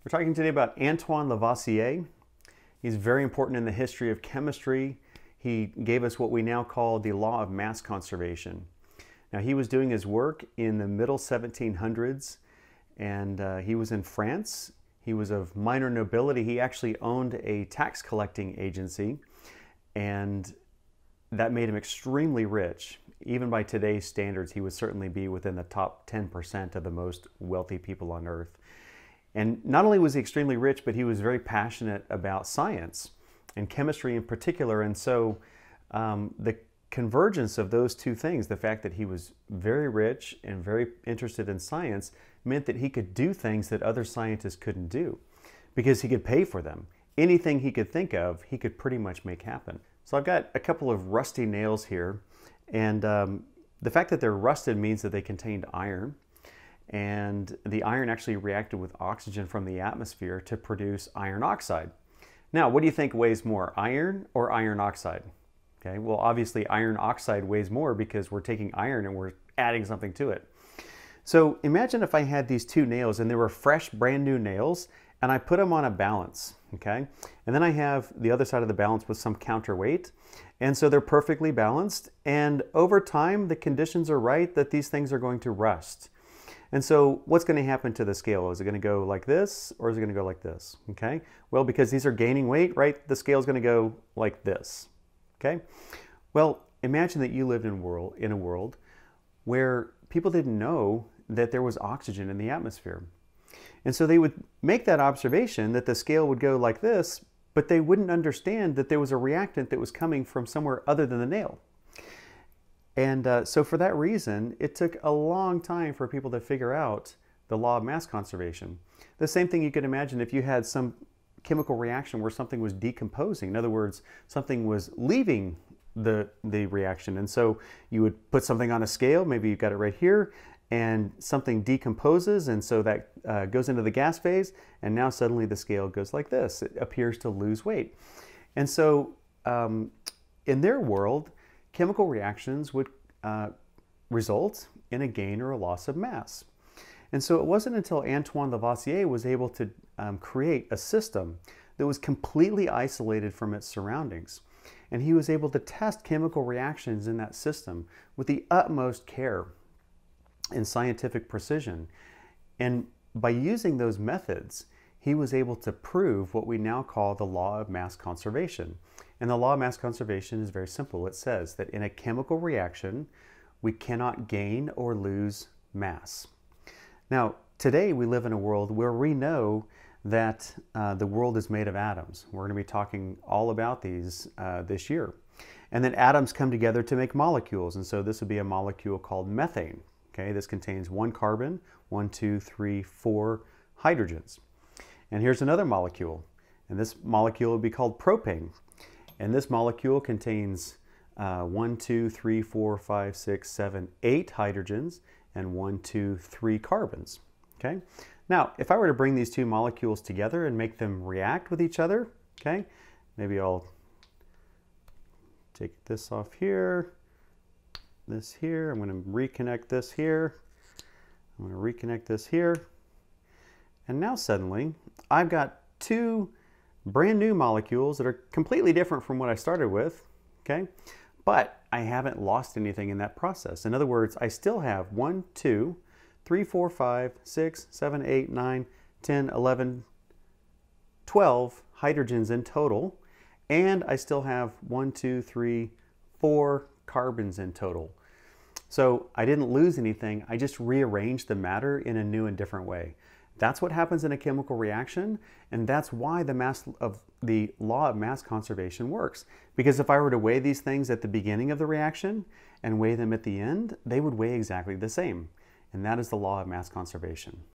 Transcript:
We're talking today about Antoine Lavoisier. He's very important in the history of chemistry. He gave us what we now call the law of mass conservation. Now, he was doing his work in the middle 1700s, and he was in France. He was of minor nobility. He actually owned a tax collecting agency, and that made him extremely rich. Even by today's standards, he would certainly be within the top 10% of the most wealthy people on earth. And not only was he extremely rich, but he was very passionate about science and chemistry in particular. And so the convergence of those two things, the fact that he was very rich and very interested in science, meant that he could do things that other scientists couldn't do because he could pay for them. Anything he could think of, he could pretty much make happen. So I've got a couple of rusty nails here, and the fact that they're rusted means that they contained iron. And the iron actually reacted with oxygen from the atmosphere to produce iron oxide. Now, what do you think weighs more, iron or iron oxide? Okay, well, obviously iron oxide weighs more because we're taking iron and we're adding something to it. So imagine if I had these two nails and they were fresh, brand new nails, and I put them on a balance, okay? And then I have the other side of the balance with some counterweight. And so they're perfectly balanced. And over time, the conditions are right that these things are going to rust. And so what's going to happen to the scale? Is it going to go like this, or is it going to go like this? Okay. Well, because these are gaining weight, right? The scale is going to go like this. Okay. Well, imagine that you lived in a world where people didn't know that there was oxygen in the atmosphere. And so they would make that observation that the scale would go like this, but they wouldn't understand that there was a reactant that was coming from somewhere other than the nail. And so for that reason, it took a long time for people to figure out the law of mass conservation. The same thing you could imagine if you had some chemical reaction where something was decomposing. In other words, something was leaving the reaction. And so you would put something on a scale, maybe you've got it right here, and something decomposes, and so that goes into the gas phase, and now suddenly the scale goes like this. It appears to lose weight. And so in their world, chemical reactions would result in a gain or a loss of mass. And so it wasn't until Antoine Lavoisier was able to create a system that was completely isolated from its surroundings. And he was able to test chemical reactions in that system with the utmost care and scientific precision. And by using those methods, he was able to prove what we now call the law of mass conservation. And the law of mass conservation is very simple. It says that in a chemical reaction, we cannot gain or lose mass. Now, today we live in a world where we know that the world is made of atoms. We're going to be talking all about these this year. And then atoms come together to make molecules. And so this would be a molecule called methane. Okay, this contains one carbon, 1, 2, 3, 4 hydrogens. And here's another molecule. And this molecule would be called propane. And this molecule contains 1, 2, 3, 4, 5, 6, 7, 8 hydrogens and 1, 2, 3 carbons. Okay. Now, if I were to bring these two molecules together and make them react with each other, okay, maybe I'll take this off here, this here. I'm going to reconnect this here. I'm going to reconnect this here. And now suddenly I've got two brand new molecules that are completely different from what I started with, okay? But I haven't lost anything in that process. In other words, I still have 1, 2, 3, 4, 5, 6, 7, 8, 9, 10, 11, 12 hydrogens in total. And I still have 1, 2, 3, 4 carbons in total. So I didn't lose anything. I just rearranged the matter in a new and different way. That's what happens in a chemical reaction, and that's why the law of mass conservation works. Because if I were to weigh these things at the beginning of the reaction and weigh them at the end, they would weigh exactly the same. And that is the law of mass conservation.